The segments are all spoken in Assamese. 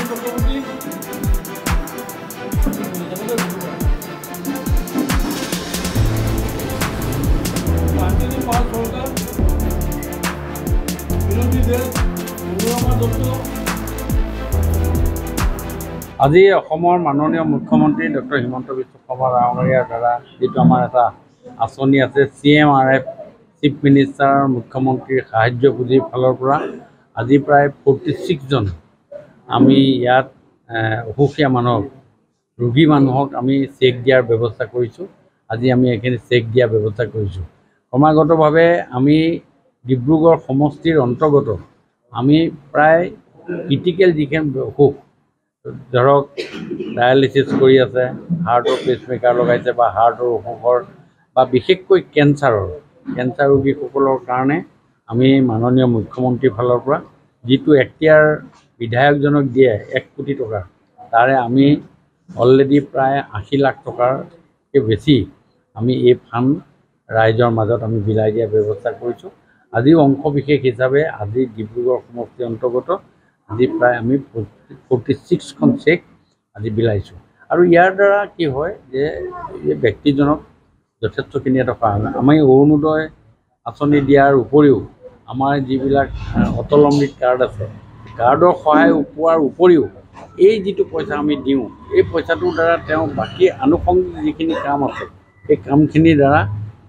আজি অসমৰ মাননীয় মুখ্যমন্ত্ৰী ডক্টৰ হিমন্ত বিশ্ব শৰ্মা ডাঙৰীয়াৰ দ্বাৰা যিটো আমাৰ এটা আঁচনি আছে CMRF চিফ মিনিষ্টাৰ মুখ্যমন্ত্ৰীৰ সাহায্য পুঁজিৰ ফালৰ পৰা আজি প্ৰায় 46 জন আমি ইয়াত অসুখীয়া মানুহক ৰোগী মানুহক আমি চেক দিয়াৰ ব্যৱস্থা কৰিছোঁ। আজি আমি এইখিনি চেক দিয়াৰ ব্যৱস্থা কৰিছোঁ। ক্ৰমাগতভাৱে আমি ডিব্ৰুগড় সমষ্টিৰ অন্তৰ্গত আমি প্ৰায় ক্ৰিটিকেল যিখিনি অসুখ ধৰক ডায়ালিচিছ কৰি আছে, হাৰ্টৰ পেচমেকাৰ লগাইছে বা হাৰ্টৰ অসুখৰ বা বিশেষকৈ কেঞ্চাৰ ৰোগীসকলৰ কাৰণে আমি মাননীয় মুখ্যমন্ত্ৰীৰ ফালৰ পৰা যিটো এখতিয়াৰ বিধায়কজনক দিয়ে 1 কোটি টকা, তাৰে আমি অলৰেডি প্ৰায় 80 লাখ টকাৰকৈ বেছি আমি এই ফাণ্ড ৰাইজৰ মাজত আমি বিলাই দিয়াৰ ব্যৱস্থা কৰিছোঁ। আজিও অংশ বিশেষ হিচাপে আজি ডিব্ৰুগড় সমষ্টিৰ অন্তৰ্গত আজি প্ৰায় আমি 46খন চেক আজি বিলাইছোঁ। আৰু ইয়াৰ দ্বাৰা কি হয় যে এই ব্যক্তিজনক যথেষ্টখিনি এটা সহায় হয়। আমি অৰুণোদয় আঁচনি দিয়াৰ উপৰিও আমাৰ যিবিলাক অটল অমৃত কাৰ্ড আছে, কাৰ্ডৰ সহায় পোৱাৰ উপৰিও এই যিটো পইচা আমি দিওঁ, এই পইচাটোৰ দ্বাৰা তেওঁ বাকী আনুষংগিক যিখিনি কাম আছে সেই কামখিনিৰ দ্বাৰা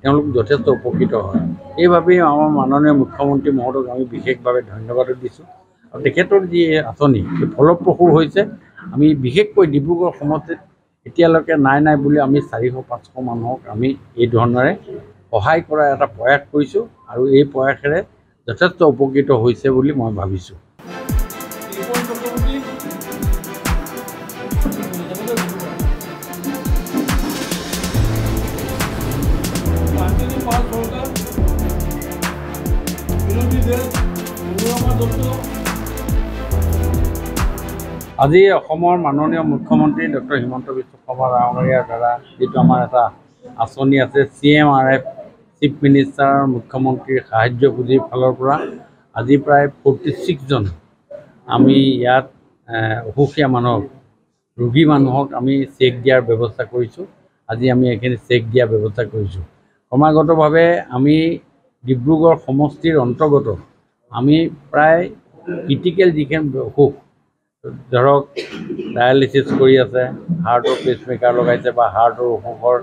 তেওঁলোক যথেষ্ট উপকৃত হয়। এইবাবেই আমাৰ মাননীয় মুখ্যমন্ত্ৰী মহোদয়ক আমি বিশেষভাৱে ধন্যবাদ দিছোঁ। আৰু তেখেতৰ যি আঁচনি ফলপ্ৰসূ হৈছে। আমি বিশেষকৈ ডিব্ৰুগড় সমষ্টিত এতিয়ালৈকে নাই বুলি আমি 400-500 মানুহক আমি এই ধৰণেৰে সহায় কৰাৰ এটা প্ৰয়াস কৰিছোঁ আৰু এই প্ৰয়াসেৰে যথেষ্ট উপকৃত হৈছে বুলি মই ভাবিছোঁ। আজি অসমৰ মাননীয় মুখ্যমন্ত্ৰী ডক্টৰ হিমন্ত বিশ্ব শৰ্মা ডাঙৰীয়াৰ দ্বাৰা যিটো আমাৰ এটা আঁচনি আছে CMRF চিফ মিনিষ্টাৰ মুখ্যমন্ত্ৰীৰ সাহায্য পুঁজিৰ ফালৰ পৰা আজি প্ৰায় 46 জন আমি ইয়াত অসুখীয়া মানুহক ৰোগী মানুহক আমি চেক দিয়াৰ ব্যৱস্থা কৰিছোঁ। আজি আমি এইখিনি চেক দিয়াৰ ব্যৱস্থা কৰিছোঁ। ক্ৰমাগতভাৱে আমি ডিব্ৰুগড় সমষ্টিৰ অন্তৰ্গত আমি প্ৰায় ক্ৰিটিকেল যিখিনি অসুখ ধৰক ডায়ালিচিছ কৰি আছে, হাৰ্টৰ পেচমেকাৰ লগাইছে বা হাৰ্টৰ অসুখৰ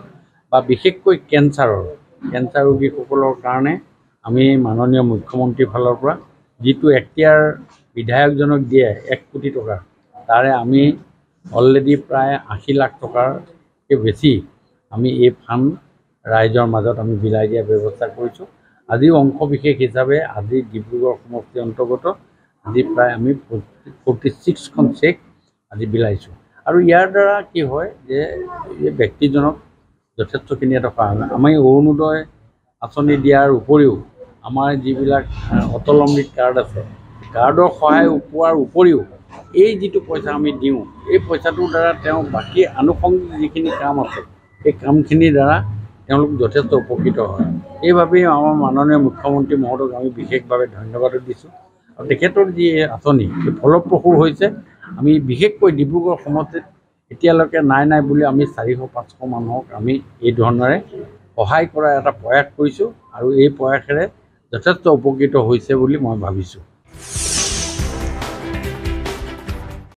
বা বিশেষকৈ কেঞ্চাৰ ৰোগীসকলৰ কাৰণে আমি মাননীয় মুখ্যমন্ত্ৰীৰ ফালৰ পৰা যিটো এখতিয়াৰ বিধায়কজনক দিয়ে 1 কোটি টকা, তাৰে আমি অলৰেডি প্ৰায় 80 লাখ টকাৰকৈ বেছি আমি এই ফাণ্ড ৰাইজৰ মাজত আমি বিলাই দিয়াৰ ব্যৱস্থা কৰিছোঁ। আজিও অংশ বিশেষ হিচাপে আজি ডিব্ৰুগড় সমষ্টিৰ অন্তৰ্গত আজি প্ৰায় আমি 46খন চেক আজি বিলাইছোঁ। আৰু ইয়াৰ দ্বাৰা কি হয় যে এই ব্যক্তিজনক যথেষ্টখিনি এটা সহায় হয়। আমি অৰুণোদয় আঁচনি দিয়াৰ উপৰিও আমাৰ যিবিলাক অটল অমৃত কাৰ্ড আছে, কাৰ্ডৰ সহায় পোৱাৰ উপৰিও এই যিটো পইচা আমি দিওঁ, এই পইচাটোৰ দ্বাৰা তেওঁ বাকী আনুষংগিক যিখিনি কাম আছে সেই কামখিনিৰ দ্বাৰা তেওঁলোক যথেষ্ট উপকৃত হয়। এইবাবেই আমাৰ মাননীয় মুখ্যমন্ত্ৰী মহোদয়ক আমি বিশেষভাৱে ধন্যবাদ দিছোঁ। আৰু তেখেতৰ যি আঁচনি ফলপ্ৰসূ হৈছে। আমি বিশেষকৈ ডিব্ৰুগড় সমষ্টিত এতিয়ালৈকে নাই বুলি আমি 400-500 মানুহক আমি এই ধৰণেৰে সহায় কৰাৰ এটা প্ৰয়াস কৰিছোঁ আৰু এই প্ৰয়াসেৰে যথেষ্ট উপকৃত হৈছে বুলি মই ভাবিছোঁ।